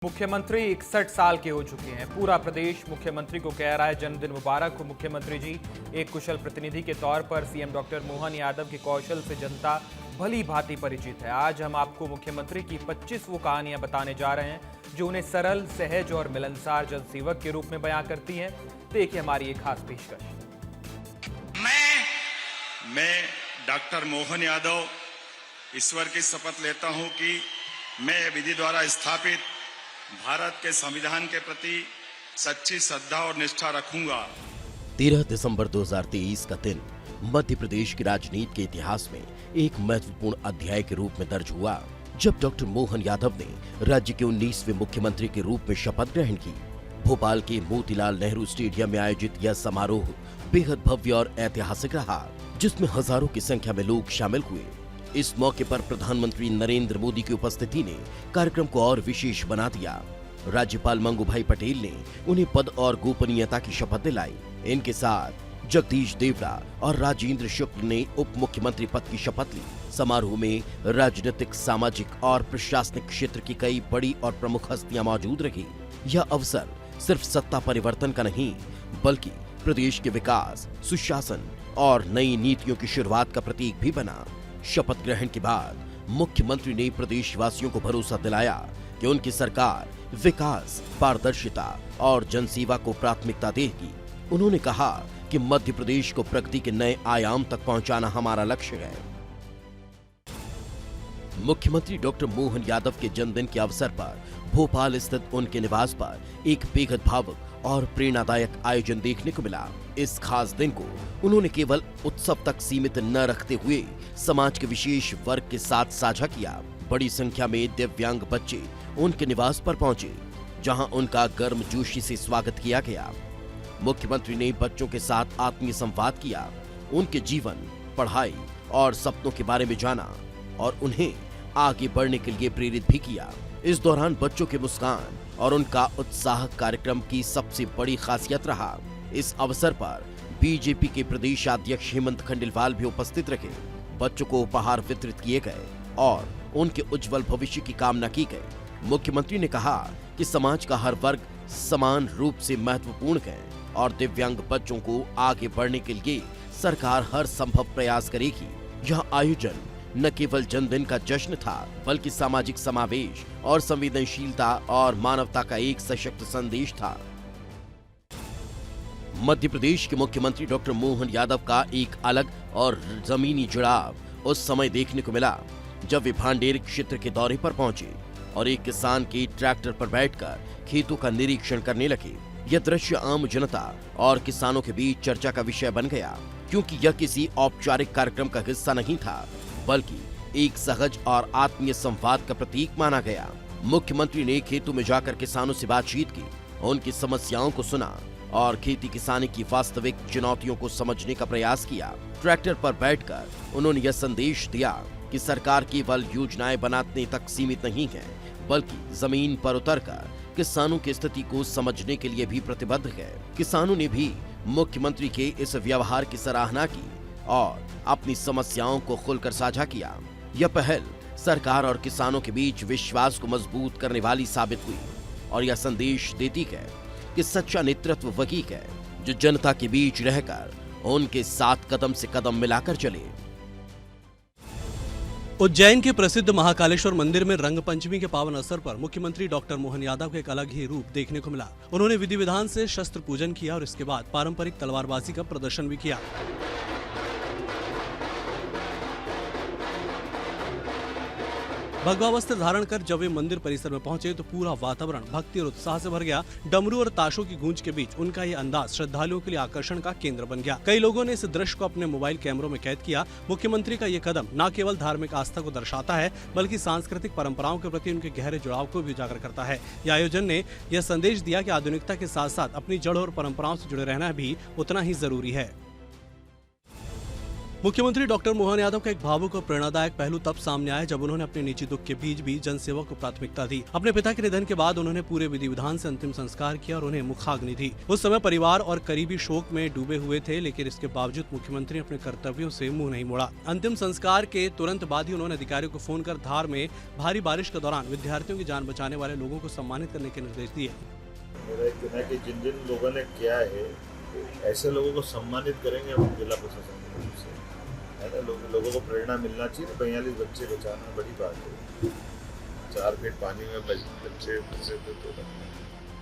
मुख्यमंत्री 61 साल के हो चुके हैं। पूरा प्रदेश मुख्यमंत्री को कह रहा है जन्मदिन मुबारक हो मुख्यमंत्री जी। एक कुशल प्रतिनिधि के तौर पर सीएम डॉक्टर मोहन यादव के कौशल से जनता भली भांति परिचित है। आज हम आपको मुख्यमंत्री की 25 वो कहानियां बताने जा रहे हैं जो उन्हें सरल, सहज और मिलनसार जनसेवक के रूप में बयां करती हैं। देखिए हमारी एक खास पेशकश। मैं डॉक्टर मोहन यादव ईश्वर की शपथ लेता हूं कि मैं विधि द्वारा स्थापित भारत के संविधान के प्रति सच्ची श्रद्धा और निष्ठा रखूंगा। 13 दिसंबर 2023 का दिन मध्य प्रदेश की राजनीति के इतिहास में एक महत्वपूर्ण अध्याय के रूप में दर्ज हुआ, जब डॉक्टर मोहन यादव ने राज्य के 19वें मुख्यमंत्री के रूप में शपथ ग्रहण की। भोपाल के मोतीलाल नेहरू स्टेडियम में आयोजित यह समारोह बेहद भव्य और ऐतिहासिक रहा, जिसमें हजारों की संख्या में लोग शामिल हुए। इस मौके पर प्रधानमंत्री नरेंद्र मोदी की उपस्थिति ने कार्यक्रम को और विशेष बना दिया। राज्यपाल मंगूभाई पटेल ने उन्हें पद और गोपनीयता की शपथ दिलाई। इनके साथ जगदीश देवड़ा और राजेंद्र शुक्ल ने उप मुख्यमंत्री पद की शपथ ली। समारोह में राजनीतिक, सामाजिक और प्रशासनिक क्षेत्र की कई बड़ी और प्रमुख हस्तियां मौजूद रही। यह अवसर सिर्फ सत्ता परिवर्तन का नहीं, बल्कि प्रदेश के विकास, सुशासन और नई नीतियों की शुरुआत का प्रतीक भी बना। शपथ ग्रहण के बाद मुख्यमंत्री ने प्रदेशवासियों को भरोसा दिलाया कि उनकी सरकार विकास, पारदर्शिता और जनसेवा को प्राथमिकता देगी। उन्होंने कहा कि मध्य प्रदेश को प्रगति के नए आयाम तक पहुंचाना हमारा लक्ष्य है। मुख्यमंत्री डॉक्टर मोहन यादव के जन्मदिन के अवसर पर भोपाल स्थित उनके निवास पर एक बेहद भावुक और प्रेरणादायक आयोजन देखने को मिला। इस खास दिन को उन्होंने केवल उत्सव तक सीमित न रखते हुए समाज के विशेष वर्ग के साथ साझा किया। बड़ी संख्या में दिव्यांग बच्चे उनके निवास पर पहुंचे, जहां उनका गर्मजोशी से स्वागत किया गया। मुख्यमंत्री ने बच्चों के साथ आत्मीय संवाद किया, उनके जीवन, पढ़ाई और सपनों के बारे में जाना और उन्हें आगे बढ़ने के लिए प्रेरित भी किया। इस दौरान बच्चों की मुस्कान और उनका उत्साह कार्यक्रम की सबसे बड़ी खासियत रहा। इस अवसर पर बीजेपी के प्रदेश अध्यक्ष हेमंत खंडेलवाल भी उपस्थित रहे। बच्चों को उपहार वितरित किए गए और उनके उज्जवल भविष्य की कामना की गई। मुख्यमंत्री ने कहा कि समाज का हर वर्ग समान रूप से महत्वपूर्ण है और दिव्यांग बच्चों को आगे बढ़ने के लिए सरकार हर संभव प्रयास करेगी। यह आयोजन न केवल जन्मदिन का जश्न था, बल्कि सामाजिक समावेश और संवेदनशीलता और मानवता का एक सशक्त संदेश था। मध्य प्रदेश के मुख्यमंत्री डॉक्टर मोहन यादव का एक अलग और जमीनी जुड़ाव उस समय देखने को मिला जब वे भांडेर क्षेत्र के दौरे पर पहुंचे और एक किसान के ट्रैक्टर पर बैठकर खेतों का निरीक्षण करने लगे। यह दृश्य आम जनता और किसानों के बीच चर्चा का विषय बन गया, क्योंकि यह किसी औपचारिक कार्यक्रम का हिस्सा नहीं था, बल्कि एक सहज और आत्मीय संवाद का प्रतीक माना गया। मुख्यमंत्री ने खेतों में जाकर किसानों से बातचीत की, उनकी समस्याओं को सुना और खेती किसानी की वास्तविक चुनौतियों को समझने का प्रयास किया। ट्रैक्टर पर बैठकर उन्होंने यह संदेश दिया कि सरकार केवल योजनाएं बनाने तक सीमित नहीं है, बल्कि जमीन पर उतरकर किसानों की स्थिति को समझने के लिए भी प्रतिबद्ध है। किसानों ने भी मुख्यमंत्री के इस व्यवहार की सराहना की और अपनी समस्याओं को खुलकर साझा किया। यह पहल सरकार और किसानों के बीच विश्वास को मजबूत करने वाली साबित हुई और यह संदेश देती है कि सच्चा नेतृत्व वही है जो जनता के बीच रहकर उनके साथ कदम से कदम मिलाकर चले। उज्जैन के प्रसिद्ध महाकालेश्वर मंदिर में रंग पंचमी के पावन अवसर पर मुख्यमंत्री डॉक्टर मोहन यादव का एक अलग ही रूप देखने को मिला। उन्होंने विधि विधान से शस्त्र पूजन किया और इसके बाद पारंपरिक तलवारबाजी का प्रदर्शन भी किया। भगवा वस्त्र धारण कर जब वे मंदिर परिसर में पहुंचे तो पूरा वातावरण भक्ति और उत्साह से भर गया। डमरू और ताशों की गूंज के बीच उनका ये अंदाज श्रद्धालुओं के लिए आकर्षण का केंद्र बन गया। कई लोगों ने इस दृश्य को अपने मोबाइल कैमरों में कैद किया। मुख्यमंत्री का ये कदम न केवल धार्मिक आस्था को दर्शाता है, बल्कि सांस्कृतिक परंपराओं के प्रति उनके गहरे जुड़ाव को भी उजागर करता है। यह आयोजन ने यह संदेश दिया कि आधुनिकता के साथ साथ अपनी जड़ और परंपराओं से जुड़े रहना भी उतना ही जरूरी है। मुख्यमंत्री डॉक्टर मोहन यादव का एक भावुक और प्रेरणादायक पहलू तब सामने आया जब उन्होंने अपने निजी दुख के बीच भी जनसेवा को प्राथमिकता दी। अपने पिता के निधन के बाद उन्होंने पूरे विधि विधान से अंतिम संस्कार किया और उन्हें मुखाग्नि दी। उस समय परिवार और करीबी शोक में डूबे हुए थे, लेकिन इसके बावजूद मुख्यमंत्री अपने कर्तव्यों से मुंह नहीं मोड़ा। अंतिम संस्कार के तुरंत बाद ही उन्होंने अधिकारियों को फोन कर धार में भारी बारिश के दौरान विद्यार्थियों की जान बचाने वाले लोगों को सम्मानित करने के निर्देश दिए। मेरा एक कहना है कि जिन जिन लोगों ने किया है ऐसे लोगों को सम्मानित करेंगे हम जिला प्रशासन की तरफ से, है ना। लोगों को प्रेरणा मिलना चाहिए। 42 बच्चे बचाना बड़ी बात है। 4 फीट पानी में बच्चे फंसे थे तो,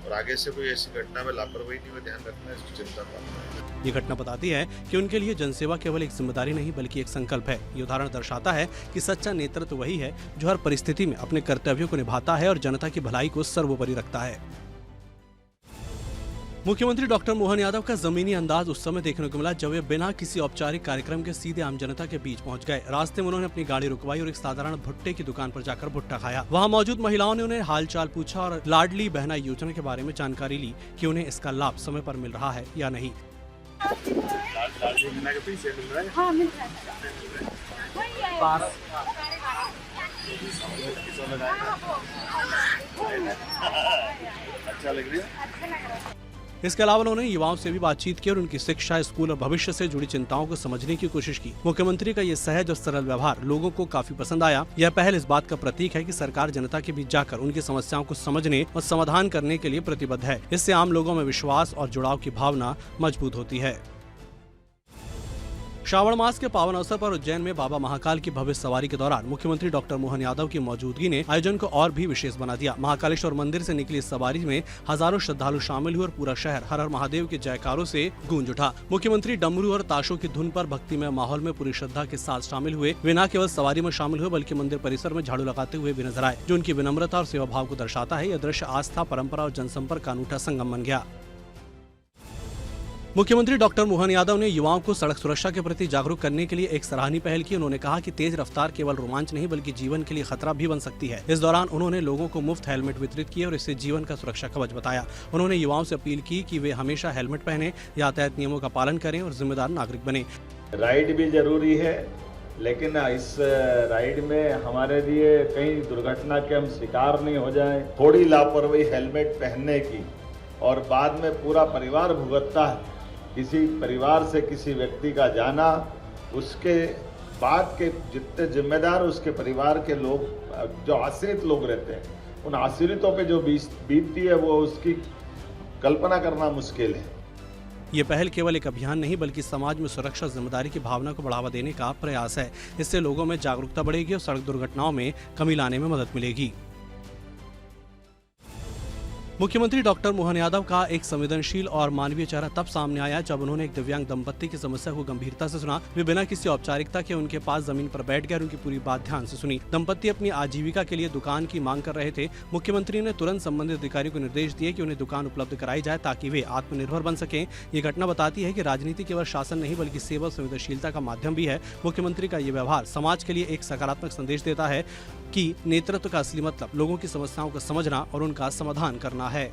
और आगे से कोई ऐसी घटना में लापरवाही नहीं में ध्यान रखना, इसकी चिंता करना। ये घटना बताती है कि उनके लिए जनसेवा केवल एक जिम्मेदारी नहीं बल्कि एक संकल्प है। ये उदाहरण दर्शाता है कि सच्चा नेतृत्व वही है जो हर परिस्थिति में अपने कर्तव्यों को निभाता है और जनता की भलाई को सर्वोपरि रखता है। मुख्यमंत्री डॉक्टर मोहन यादव का जमीनी अंदाज उस समय देखने को मिला जब वे बिना किसी औपचारिक कार्यक्रम के सीधे आम जनता के बीच पहुंच गए। रास्ते में उन्होंने अपनी गाड़ी रुकवाई और एक साधारण भुट्टे की दुकान पर जाकर भुट्टा खाया। वहां मौजूद महिलाओं ने उन्हें हालचाल पूछा और लाडली बहना योजना के बारे में जानकारी ली कि उन्हें इसका लाभ समय पर मिल रहा है या नहीं। हाँ, मिल रहा है। अच्छा लग रहा है। इसके अलावा उन्होंने युवाओं से भी बातचीत की और उनकी शिक्षा, स्कूल और भविष्य से जुड़ी चिंताओं को समझने की कोशिश की। मुख्यमंत्री का ये सहज और सरल व्यवहार लोगों को काफी पसंद आया। यह पहल इस बात का प्रतीक है कि सरकार जनता के बीच जाकर उनकी समस्याओं को समझने और समाधान करने के लिए प्रतिबद्ध है। इससे आम लोगों में विश्वास और जुड़ाव की भावना मजबूत होती है। श्रावण मास के पावन अवसर पर उज्जैन में बाबा महाकाल की भव्य सवारी के दौरान मुख्यमंत्री डॉक्टर मोहन यादव की मौजूदगी ने आयोजन को और भी विशेष बना दिया। महाकालेश्वर मंदिर से निकली इस सवारी में हजारों श्रद्धालु शामिल हुए और पूरा शहर हर हर महादेव के जयकारों से गूंज उठा। मुख्यमंत्री डमरू और ताशों की धुन पर भक्तिमय माहौल में पूरी श्रद्धा के साथ शामिल हुए। वे न केवल सवारी में शामिल हुए बल्कि मंदिर परिसर में झाड़ू लगाते हुए भी नजर आए, जो उनकी विनम्रता और सेवा भाव को दर्शाता है। यह दृश्य आस्था, परंपरा और जनसंपर्क का अनूठा संगम बन गया। मुख्यमंत्री डॉक्टर मोहन यादव ने युवाओं को सड़क सुरक्षा के प्रति जागरूक करने के लिए एक सराहनीय पहल की। उन्होंने कहा कि तेज रफ्तार केवल रोमांच नहीं बल्कि जीवन के लिए खतरा भी बन सकती है। इस दौरान उन्होंने लोगों को मुफ्त हेलमेट वितरित किए और इसे जीवन का सुरक्षा कवच बताया। उन्होंने युवाओं से अपील की कि वे हमेशा हेलमेट पहने, यातायात नियमों का पालन करें और जिम्मेदार नागरिक बने। राइड भी जरूरी है, लेकिन इस राइड में हमारे लिए कहीं दुर्घटना के हम शिकार नहीं हो जाएं। थोड़ी लापरवाही हेलमेट पहनने की और बाद में पूरा परिवार भुगतता है। किसी परिवार से किसी व्यक्ति का जाना, उसके बाद के जितने जिम्मेदार उसके परिवार के लोग, जो आश्रित लोग रहते हैं, उन आश्रितों पे जो बीतती है वो उसकी कल्पना करना मुश्किल है। ये पहल केवल एक अभियान नहीं बल्कि समाज में सुरक्षा और जिम्मेदारी की भावना को बढ़ावा देने का प्रयास है। इससे लोगों में जागरूकता बढ़ेगी और सड़क दुर्घटनाओं में कमी लाने में मदद मिलेगी। मुख्यमंत्री डॉक्टर मोहन यादव का एक संवेदनशील और मानवीय चेहरा तब सामने आया जब उन्होंने एक दिव्यांग दंपत्ति की समस्या को गंभीरता से सुना। वे बिना किसी औपचारिकता के उनके पास जमीन पर बैठ गए और उनकी पूरी बात ध्यान से सुनी। दंपत्ति अपनी आजीविका के लिए दुकान की मांग कर रहे थे। मुख्यमंत्री ने तुरंत संबंधित अधिकारियों को निर्देश दिए कि उन्हें दुकान उपलब्ध कराई जाए ताकि वे आत्मनिर्भर बन सकें। ये घटना बताती है कि राजनीति केवल शासन नहीं बल्कि सेवा और संवेदनशीलता का माध्यम भी है। मुख्यमंत्री का ये व्यवहार समाज के लिए एक सकारात्मक संदेश देता है कि नेतृत्व का असली मतलब लोगों की समस्याओं को समझना और उनका समाधान करना है।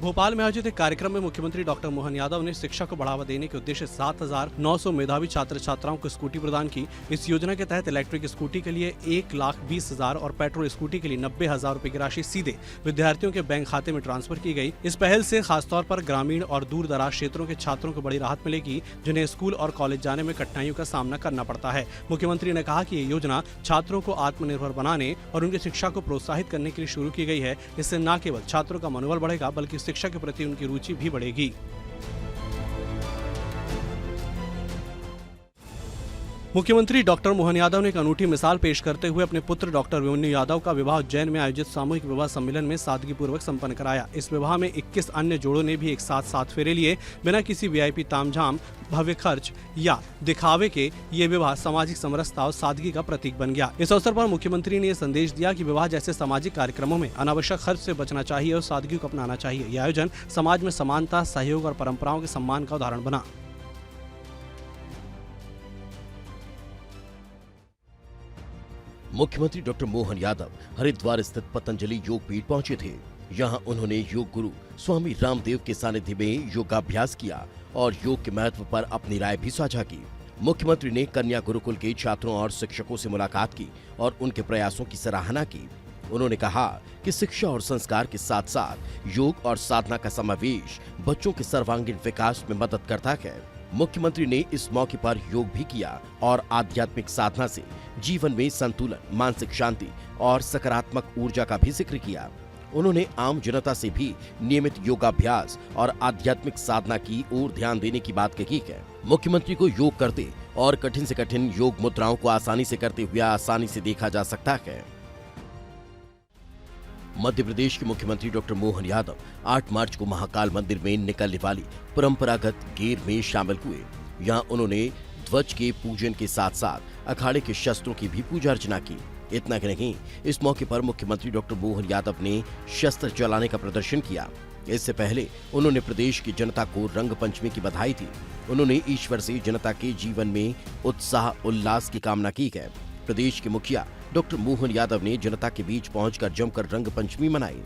भोपाल में आयोजित एक कार्यक्रम में मुख्यमंत्री डॉक्टर मोहन यादव ने शिक्षा को बढ़ावा देने के उद्देश्य 7,900 मेधावी छात्र छात्राओं को स्कूटी प्रदान की। इस योजना के तहत इलेक्ट्रिक स्कूटी के लिए 1,20,000 और पेट्रोल स्कूटी के लिए 90,000 रुपए की राशि सीधे विद्यार्थियों के बैंक खाते में ट्रांसफर की गई। इस पहल से खासतौर पर ग्रामीण और दूर दराज क्षेत्रों के छात्रों को बड़ी राहत मिलेगी, जिन्हें स्कूल और कॉलेज जाने में कठिनाइयों का सामना करना पड़ता है। मुख्यमंत्री ने कहा कि ये योजना छात्रों को आत्मनिर्भर बनाने और उनकी शिक्षा को प्रोत्साहित करने के लिए शुरू की गई है। इससे न केवल छात्रों का मनोबल बढ़ेगा बल्कि शिक्षा के प्रति उनकी रुचि भी बढ़ेगी। मुख्यमंत्री डॉक्टर मोहन यादव ने एक अनूठी मिसाल पेश करते हुए अपने पुत्र डॉक्टर अभिमन्यु यादव का विवाह उज्जैन में आयोजित सामूहिक विवाह सम्मेलन में सादगीपूर्वक संपन्न कराया। इस विवाह में 21 अन्य जोड़ों ने भी एक साथ 7 फेरे लिए। बिना किसी वीआईपी तामझाम, भव्य खर्च या दिखावे के ये विवाह सामाजिक समरसता और सादगी का प्रतीक बन गया। इस अवसर पर मुख्यमंत्री ने यह संदेश दिया कि विवाह जैसे सामाजिक कार्यक्रमों में अनावश्यक खर्च से बचना चाहिए और सादगी को अपनाना चाहिए। यह आयोजन समाज में समानता, सहयोग और परंपराओं के सम्मान का उदाहरण बना। मुख्यमंत्री डॉक्टर मोहन यादव हरिद्वार स्थित पतंजलि योग पीठ पहुंचे थे। यहाँ उन्होंने योग गुरु स्वामी रामदेव के सानिध्य में योगाभ्यास किया और योग के महत्व पर अपनी राय भी साझा की। मुख्यमंत्री ने कन्या गुरुकुल के छात्रों और शिक्षकों से मुलाकात की और उनके प्रयासों की सराहना की। उन्होंने कहा कि शिक्षा और संस्कार के साथ साथ योग और साधना का समावेश बच्चों के सर्वांगीण विकास में मदद करता है। मुख्यमंत्री ने इस मौके पर योग भी किया और आध्यात्मिक साधना से जीवन में संतुलन, मानसिक शांति और सकारात्मक ऊर्जा का भी जिक्र किया। उन्होंने आम जनता से भी नियमित योगाभ्यास और आध्यात्मिक साधना की ओर ध्यान देने की बात कही है। मुख्यमंत्री को योग करते और कठिन से कठिन योग मुद्राओं को आसानी से करते हुए आसानी से देखा जा सकता है। मध्य प्रदेश के मुख्यमंत्री डॉक्टर मोहन यादव 8 मार्च को महाकाल मंदिर में निकलने वाली परंपरागत गेर में शामिल हुए। यहाँ उन्होंने ध्वज के पूजन के साथ साथ अखाड़े के शस्त्रों की भी पूजा अर्चना की। इतना ही नहीं, इस मौके पर मुख्यमंत्री डॉक्टर मोहन यादव ने शस्त्र चलाने का प्रदर्शन किया। इससे पहले उन्होंने प्रदेश की जनता को रंग पंचमी की बधाई दी। उन्होंने ईश्वर से जनता के जीवन में उत्साह उल्लास की कामना की है। प्रदेश के मुखिया डॉक्टर मोहन यादव ने जनता के बीच पहुंचकर जमकर रंग पंचमी मनाई।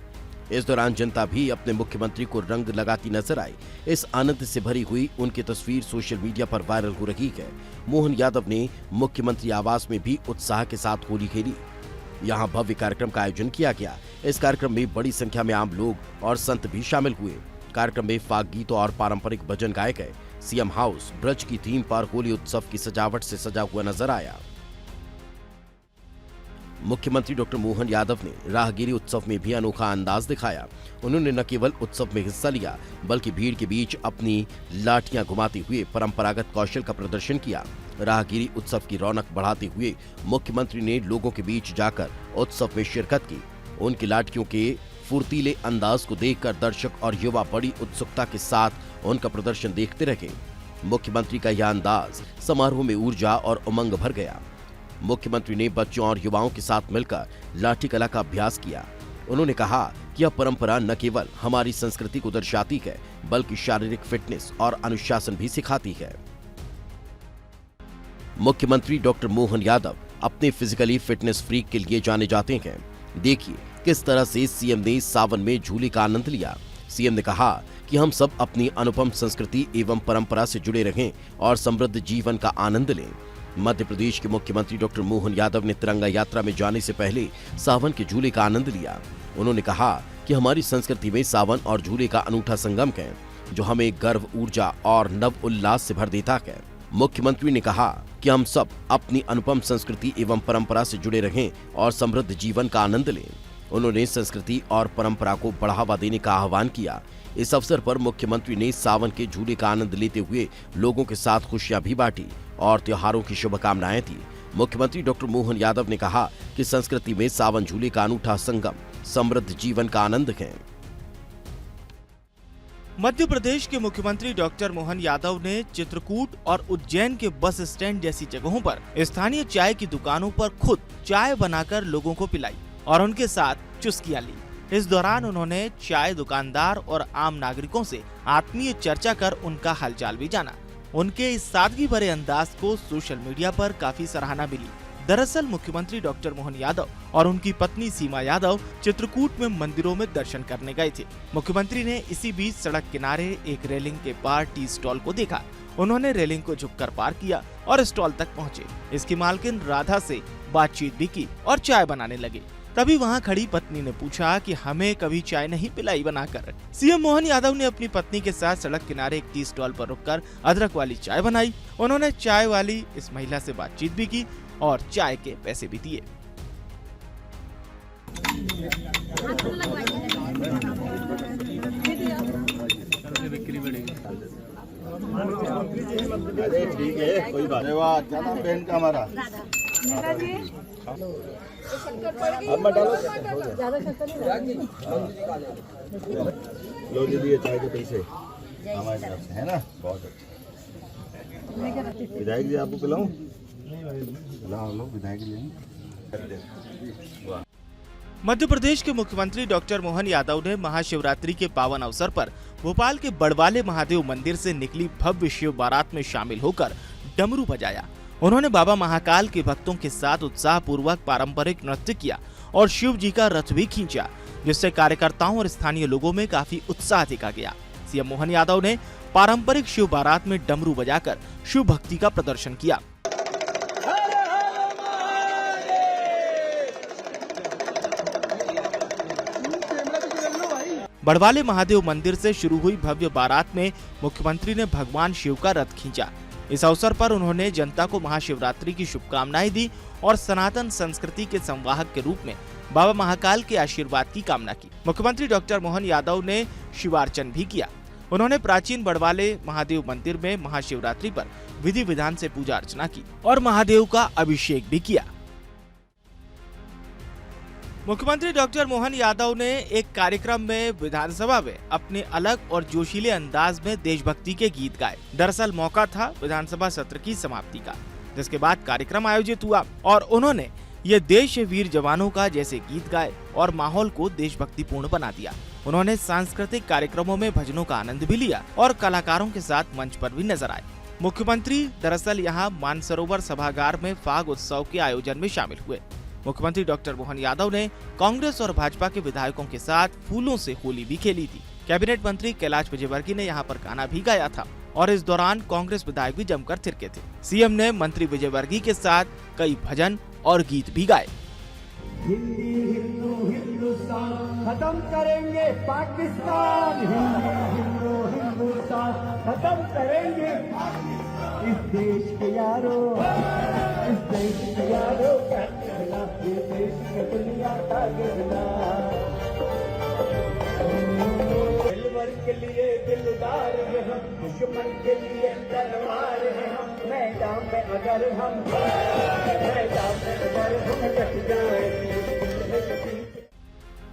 इस दौरान जनता भी अपने मुख्यमंत्री को रंग लगाती नजर आई। इस आनंद से भरी हुई उनकी तस्वीर सोशल मीडिया पर वायरल हो रही है। मोहन यादव ने मुख्यमंत्री आवास में भी उत्साह के साथ होली खेली। यहाँ भव्य कार्यक्रम का आयोजन किया गया। इस कार्यक्रम में बड़ी संख्या में आम लोग और संत भी शामिल हुए। कार्यक्रम में फाग गीतों और पारंपरिक भजन गाए गए। सीएम हाउस ब्रज की थीम पर होली उत्सव की सजावट से सजा हुआ नजर आया। मुख्यमंत्री डॉक्टर मोहन यादव ने राहगिरी उत्सव में भी अनोखा अंदाज दिखाया। उन्होंने न केवल उत्सव में हिस्सा लिया बल्कि भीड़ के बीच अपनी लाठियां घुमाते हुए परंपरागत कौशल का प्रदर्शन किया। राहगिरी उत्सव की रौनक बढ़ाते हुए मुख्यमंत्री ने लोगों के बीच जाकर उत्सव में शिरकत की। उनकी लाठियों के फुर्तीले अंदाज को देखकर दर्शक और युवा बड़ी उत्सुकता के साथ उनका प्रदर्शन देखते रहे। मुख्यमंत्री का यह अंदाज समारोह में ऊर्जा और उमंग भर गया। मुख्यमंत्री ने बच्चों और युवाओं के साथ मिलकर लाठी कला का अभ्यास किया। उन्होंने कहा कि यह परंपरा न केवल हमारी संस्कृति को दर्शाती है बल्कि शारीरिक फिटनेस और अनुशासन भी सिखाती है। मुख्यमंत्री डॉक्टर मोहन यादव अपने फिजिकली फिटनेस फ्रीक के लिए जाने जाते हैं। देखिए किस तरह से सीएम ने सावन में झूले का आनंद लिया। सीएम ने कहा कि हम सब अपनी अनुपम संस्कृति एवं परंपरा से जुड़े रहें और समृद्ध जीवन का आनंद लें। मध्य प्रदेश के मुख्यमंत्री डॉक्टर मोहन यादव ने तिरंगा यात्रा में जाने से पहले सावन के झूले का आनंद लिया। उन्होंने कहा कि हमारी संस्कृति में सावन और झूले का अनूठा संगम है जो हमें गर्व, ऊर्जा और नव उल्लास से भर देता है। मुख्यमंत्री ने कहा कि हम सब अपनी अनुपम संस्कृति एवं परंपरा से जुड़े रहें और समृद्ध जीवन का आनंद लें। उन्होंने संस्कृति और परंपरा को बढ़ावा देने का आह्वान किया। इस अवसर पर मुख्यमंत्री ने सावन के झूले का आनंद लेते हुए लोगों के साथ खुशियां भी बांटी और त्योहारों की शुभकामनाएं दी। मुख्यमंत्री डॉक्टर मोहन यादव ने कहा कि संस्कृति में सावन झूले का अनूठा संगम समृद्ध जीवन का आनंद है। मध्य प्रदेश के मुख्यमंत्री डॉक्टर मोहन यादव ने चित्रकूट और उज्जैन के बस स्टैंड जैसी जगहों पर स्थानीय चाय की दुकानों पर खुद चाय बनाकर लोगों को पिलाई और उनके साथ चुस्कियां ली। इस दौरान उन्होंने चाय दुकानदार और आम नागरिकों से आत्मीय चर्चा कर उनका हालचाल भी जाना। उनके इस सादगी भरे अंदाज को सोशल मीडिया पर काफी सराहना मिली। दरअसल मुख्यमंत्री डॉक्टर मोहन यादव और उनकी पत्नी सीमा यादव चित्रकूट में मंदिरों में दर्शन करने गए थे। मुख्यमंत्री ने इसी बीच सड़क किनारे एक रेलिंग के पार टी स्टॉल को देखा। उन्होंने रेलिंग को झुककर पार किया और स्टॉल तक पहुँचे। इसकी मालकिन राधा से बातचीत भी की और चाय बनाने लगे। तभी वहां खड़ी पत्नी ने पूछा कि हमें कभी चाय नहीं पिलाई बनाकर। सीएम मोहन यादव ने अपनी पत्नी के साथ सड़क किनारे एक टी स्टॉल पर रुककर अदरक वाली चाय बनाई। उन्होंने चाय वाली इस महिला से बातचीत भी की और चाय के पैसे भी दिए। अरे ठीक है, कोई बात नहीं। वाह, क्या नाम बहन का हमारा? लो दीदी, चाय के पैसे हमारे तरफ से है ना। बहुत अच्छा। विधायक जी आपको पिलाऊं? पिलाओ, लो विधायक जी। मध्य प्रदेश के मुख्यमंत्री डॉक्टर मोहन यादव ने महाशिवरात्रि के पावन अवसर पर भोपाल के बड़वाले महादेव मंदिर से निकली भव्य शिव बारात में शामिल होकर डमरू बजाया। उन्होंने बाबा महाकाल के भक्तों के साथ उत्साह पूर्वक पारंपरिक नृत्य किया और शिव जी का रथ भी खींचा। जिससे कार्यकर्ताओं और स्थानीय लोगों में काफी उत्साह देखा गया। सीएम मोहन यादव ने पारंपरिक शिव बारात में डमरू बजाकर शिव भक्ति का प्रदर्शन किया। बड़वाले महादेव मंदिर से शुरू हुई भव्य बारात में मुख्यमंत्री ने भगवान शिव का रथ खींचा। इस अवसर पर उन्होंने जनता को महाशिवरात्रि की शुभकामनाएं दी और सनातन संस्कृति के संवाहक के रूप में बाबा महाकाल के आशीर्वाद की कामना की। मुख्यमंत्री डॉक्टर मोहन यादव ने शिवार्चन भी किया। उन्होंने प्राचीन बड़वाले महादेव मंदिर में महाशिवरात्रि पर विधि विधान से पूजा अर्चना की और महादेव का अभिषेक भी किया। मुख्यमंत्री डॉक्टर मोहन यादव ने एक कार्यक्रम में विधानसभा में अपने अलग और जोशीले अंदाज में देशभक्ति के गीत गाए। दरअसल मौका था विधानसभा सत्र की समाप्ति का, जिसके बाद कार्यक्रम आयोजित हुआ और उन्होंने ये देश वीर जवानों का जैसे गीत गाए और माहौल को देशभक्तिपूर्ण बना दिया। उन्होंने सांस्कृतिक कार्यक्रमों में भजनों का आनंद भी लिया और कलाकारों के साथ मंच पर भी नजर आए। मुख्यमंत्री दरअसल यहाँ मानसरोवर सभागार में फाग उत्सव के आयोजन में शामिल हुए। मुख्यमंत्री डॉक्टर मोहन यादव ने कांग्रेस और भाजपा के विधायकों के साथ फूलों से होली भी खेली थी। कैबिनेट मंत्री कैलाश विजयवर्गीय ने यहाँ पर गाना भी गाया था और इस दौरान कांग्रेस विधायक भी जमकर थिरके थे। सीएम ने मंत्री विजयवर्गीय के साथ कई भजन और गीत भी गाए। हिंदी हिंदू हिंदुस्तान खत्म करेंगे पाकिस्तान, हिंदू हिंदुस्तान खत्म करेंगे इस देश के यारों, इस देश के यारों का कहना, इस देश की दुनिया का कहना। दिलवर के लिए दिलदार हैं हम, दुश्मन के लिए तलवार हैं हम। मैदान में अगर हम डट जाए।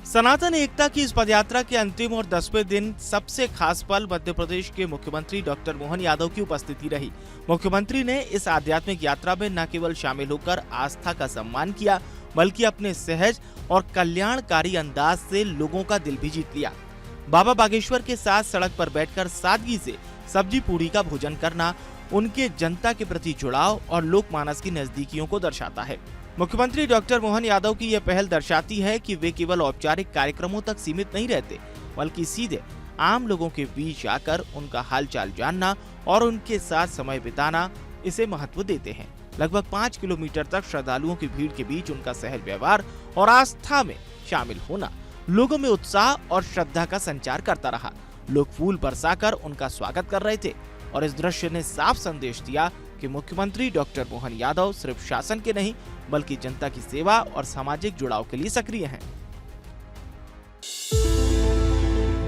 सनातन एकता की इस पदयात्रा के अंतिम और 10वें दिन सबसे खास पल मध्य प्रदेश के मुख्यमंत्री डॉक्टर मोहन यादव की उपस्थिति रही। मुख्यमंत्री ने इस आध्यात्मिक यात्रा में न केवल शामिल होकर आस्था का सम्मान किया, बल्कि अपने सहज और कल्याणकारी अंदाज से लोगों का दिल भी जीत लिया। बाबा बागेश्वर के साथ सड़क पर बैठकर सादगी से सब्जी पूड़ी का भोजन करना उनके जनता के प्रति जुड़ाव और लोकमानस की नजदीकियों को दर्शाता है। मुख्यमंत्री डॉक्टर मोहन यादव की यह पहल दर्शाती है कि वे केवल औपचारिक कार्यक्रमों तक सीमित नहीं रहते, बल्कि सीधे आम लोगों के बीच आकर उनका हालचाल जानना और उनके साथ समय बिताना इसे महत्व देते हैं। लगभग 5 किलोमीटर तक श्रद्धालुओं की भीड़ के बीच उनका सहज व्यवहार और आस्था में शामिल होना लोगों में उत्साह और श्रद्धा का संचार करता रहा। लोग फूल बरसाकर उनका स्वागत कर रहे थे और इस दृश्य ने साफ संदेश दिया कि मुख्यमंत्री डॉक्टर मोहन यादव सिर्फ शासन के नहीं, बल्कि जनता की सेवा और सामाजिक जुड़ाव के लिए सक्रिय हैं।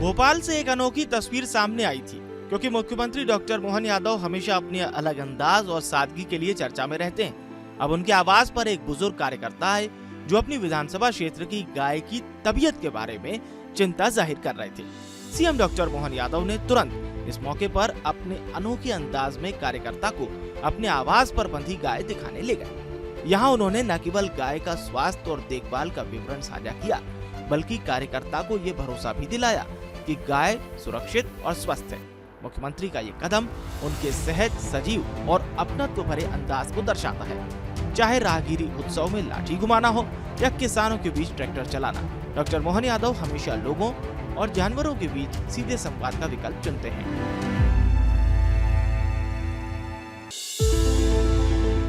भोपाल से एक अनोखी तस्वीर सामने आई थी, क्योंकि मुख्यमंत्री डॉक्टर मोहन यादव हमेशा अपने अलग अंदाज और सादगी के लिए चर्चा में रहते हैं। अब उनके आवास पर एक बुजुर्ग कार्यकर्ता है जो अपनी विधानसभा क्षेत्र की गाय की तबीयत के बारे में चिंता जाहिर कर रहे थे। सीएम डॉक्टर मोहन यादव ने तुरंत इस मौके पर अपने अनोखे अंदाज में कार्यकर्ता को अपने आवास पर बंधी गाय दिखाने ले गए। यहाँ उन्होंने न केवल गाय का स्वास्थ्य और देखभाल का विवरण साझा किया, बल्कि कार्यकर्ता को ये भरोसा भी दिलाया कि गाय सुरक्षित और स्वस्थ है। मुख्यमंत्री का ये कदम उनके सहज, सजीव और अपनत्व भरे अंदाज को दर्शाता है। चाहे राहगीरी उत्सव में लाठी घुमाना हो या किसानों के बीच ट्रैक्टर चलाना, डॉक्टर मोहन यादव हमेशा लोगों और जानवरों के बीच सीधे संवाद का विकल्प चुनते हैं।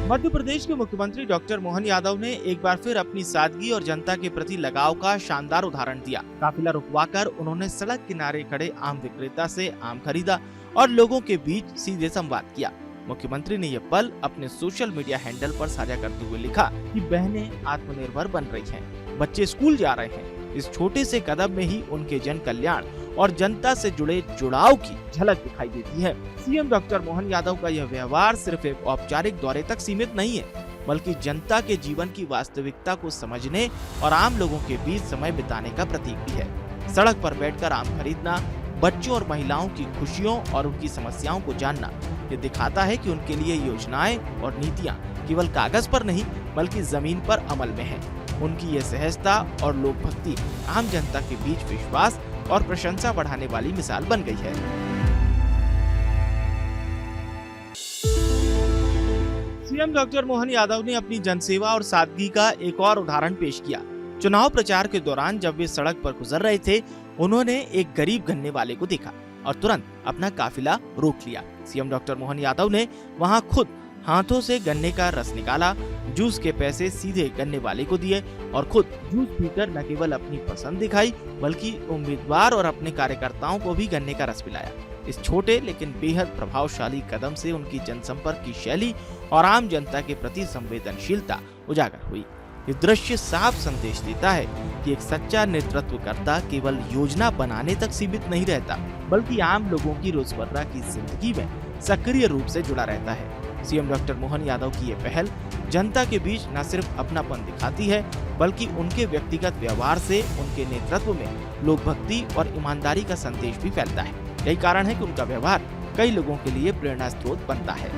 मध्य प्रदेश के मुख्यमंत्री डॉक्टर मोहन यादव ने एक बार फिर अपनी सादगी और जनता के प्रति लगाव का शानदार उदाहरण दिया। काफिला रुकवाकर उन्होंने सड़क किनारे खड़े आम विक्रेता से आम खरीदा और लोगों के बीच सीधे संवाद किया। मुख्यमंत्री ने यह पल अपने सोशल मीडिया हैंडल पर साझा करते हुए लिखा कि बहनें आत्मनिर्भर बन रही हैं, बच्चे स्कूल जा रहे हैं। इस छोटे से कदम में ही उनके जन कल्याण और जनता से जुड़े जुड़ाव की झलक दिखाई देती है। सीएम डॉक्टर मोहन यादव का यह व्यवहार सिर्फ एक औपचारिक दौरे तक सीमित नहीं है, बल्कि जनता के जीवन की वास्तविकता को समझने और आम लोगों के बीच समय बिताने का प्रतीक भी है। सड़क पर बैठकर आम खरीदना, बच्चों और महिलाओं की खुशियों और उनकी समस्याओं को जानना, ये दिखाता है कि उनके लिए योजनाएं और नीतियां केवल कागज पर नहीं, बल्कि जमीन पर अमल में है। उनकी ये सहजता और लोक भक्ति आम जनता के बीच विश्वास और प्रशंसा बढ़ाने वाली मिसाल बन गई है। सीएम डॉक्टर मोहन यादव ने अपनी जनसेवा और सादगी का एक और उदाहरण पेश किया। चुनाव प्रचार के दौरान जब वे सड़क पर गुजर रहे थे, उन्होंने एक गरीब गन्ने वाले को देखा और तुरंत अपना काफिला रोक लिया। सीएम डॉक्टर मोहन यादव ने वहां खुद हाथों से गन्ने का रस निकाला, जूस के पैसे सीधे गन्ने वाले को दिए और खुद जूस पीकर न केवल अपनी पसंद दिखाई बल्कि उम्मीदवार और अपने कार्यकर्ताओं को भी गन्ने का रस पिलाया। इस छोटे लेकिन बेहद प्रभावशाली कदम से उनकी जनसंपर्क की शैली और आम जनता के प्रति संवेदनशीलता उजागर हुई। ये दृश्य साफ संदेश देता है कि एक सच्चा नेतृत्वकर्ता केवल योजना बनाने तक सीमित नहीं रहता, बल्कि आम लोगों की रोजमर्रा की जिंदगी में सक्रिय रूप से जुड़ा रहता है। सीएम डॉक्टर मोहन यादव की ये पहल जनता के बीच न सिर्फ अपनापन दिखाती है, बल्कि उनके व्यक्तिगत व्यवहार से उनके नेतृत्व में लोक भक्ति और ईमानदारी का संदेश भी फैलता है। यही कारण है कि उनका व्यवहार कई लोगों के लिए प्रेरणा स्रोत बनता है।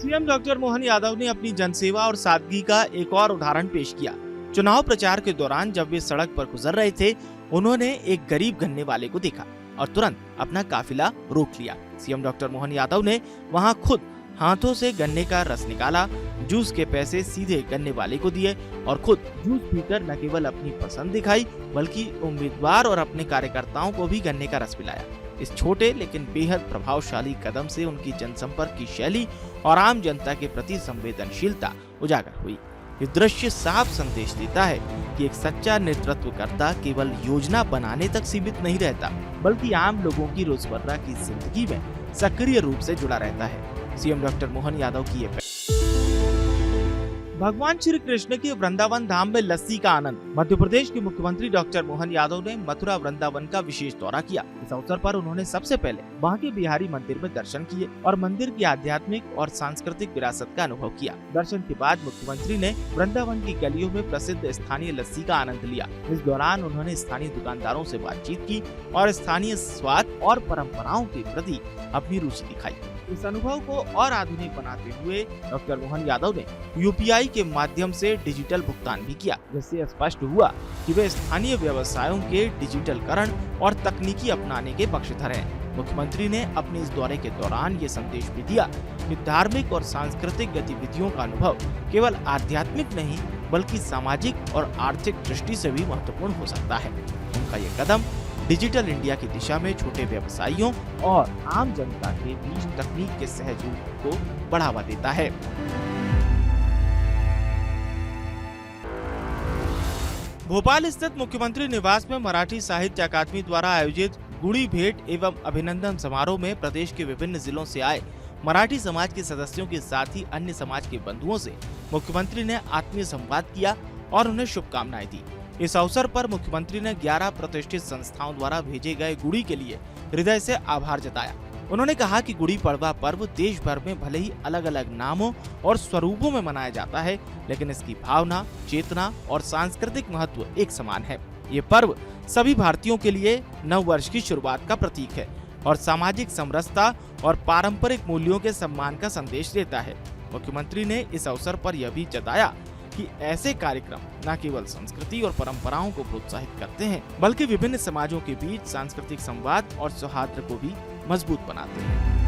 सीएम डॉक्टर मोहन यादव ने अपनी जनसेवा और सादगी का एक और उदाहरण पेश किया। चुनाव प्रचार के दौरान जब वे सड़क पर गुजर रहे थे, उन्होंने एक गरीब गन्ने वाले को देखा और तुरंत अपना काफिला रोक लिया। सीएम डॉक्टर मोहन यादव ने वहां खुद हाथों से गन्ने का रस निकाला, जूस के पैसे सीधे गन्ने वाले को दिए और खुद जूस पीकर न केवल अपनी पसंद दिखाई बल्कि उम्मीदवार और अपने कार्यकर्ताओं को भी गन्ने का रस पिलाया। इस छोटे लेकिन बेहद प्रभावशाली कदम से उनकी जनसंपर्क की शैली और आम जनता के प्रति संवेदनशीलता उजागर हुई। ये दृश्य साफ संदेश देता है कि एक सच्चा नेतृत्वकर्ता केवल योजना बनाने तक सीमित नहीं रहता, बल्कि आम लोगों की रोजमर्रा की जिंदगी में सक्रिय रूप से जुड़ा रहता है। सीएम डॉक्टर मोहन यादव की ये भगवान श्री कृष्ण के वृंदावन धाम में लस्सी का आनंद। मध्य प्रदेश के मुख्यमंत्री डॉक्टर मोहन यादव ने मथुरा वृंदावन का विशेष दौरा किया। इस अवसर पर उन्होंने सबसे पहले बांके बिहारी मंदिर में दर्शन किए और मंदिर की आध्यात्मिक और सांस्कृतिक विरासत का अनुभव किया। दर्शन के बाद मुख्यमंत्री ने वृंदावन की गलियों में प्रसिद्ध स्थानीय लस्सी का आनंद लिया। इस दौरान उन्होंने स्थानीय दुकानदारों से बातचीत की और स्थानीय स्वाद और परंपराओं के प्रति अपनी रुचि दिखाई। इस अनुभव को और आधुनिक बनाते हुए डॉक्टर मोहन यादव ने यूपीआई के माध्यम से डिजिटल भुगतान भी किया, जिससे स्पष्ट हुआ कि वे स्थानीय व्यवसायों के डिजिटलकरण और तकनीकी अपनाने के पक्षधर हैं। मुख्यमंत्री ने अपने इस दौरे के दौरान ये संदेश भी दिया कि धार्मिक और सांस्कृतिक गतिविधियों का अनुभव केवल आध्यात्मिक नहीं बल्कि सामाजिक और आर्थिक दृष्टि से भी महत्वपूर्ण हो सकता है। उनका ये कदम डिजिटल इंडिया की दिशा में छोटे व्यवसायियों और आम जनता के बीच तकनीक के सहयोग को बढ़ावा देता है। भोपाल स्थित मुख्यमंत्री निवास में मराठी साहित्य अकादमी द्वारा आयोजित गुड़ी भेंट एवं अभिनंदन समारोह में प्रदेश के विभिन्न जिलों से आए मराठी समाज के सदस्यों के साथ ही अन्य समाज के बंधुओं से मुख्यमंत्री ने आत्मीय संवाद किया और उन्हें शुभकामनाएं दी। इस अवसर पर मुख्यमंत्री ने 11 प्रतिष्ठित संस्थाओं द्वारा भेजे गए गुड़ी के लिए हृदय से आभार जताया। उन्होंने कहा कि गुड़ी पड़वा पर्व देश भर में भले ही अलग अलग नामों और स्वरूपों में मनाया जाता है, लेकिन इसकी भावना, चेतना और सांस्कृतिक महत्व एक समान है। ये पर्व सभी भारतीयों के लिए नव वर्ष की शुरुआत का प्रतीक है और सामाजिक समरसता और पारंपरिक मूल्यों के सम्मान का संदेश देता है। मुख्यमंत्री ने इस अवसर पर यह भी जताया कि ऐसे कार्यक्रम न केवल संस्कृति और परंपराओं को प्रोत्साहित करते हैं, बल्कि विभिन्न समाजों के बीच सांस्कृतिक संवाद और सौहार्द को भी मजबूत बनाते हैं।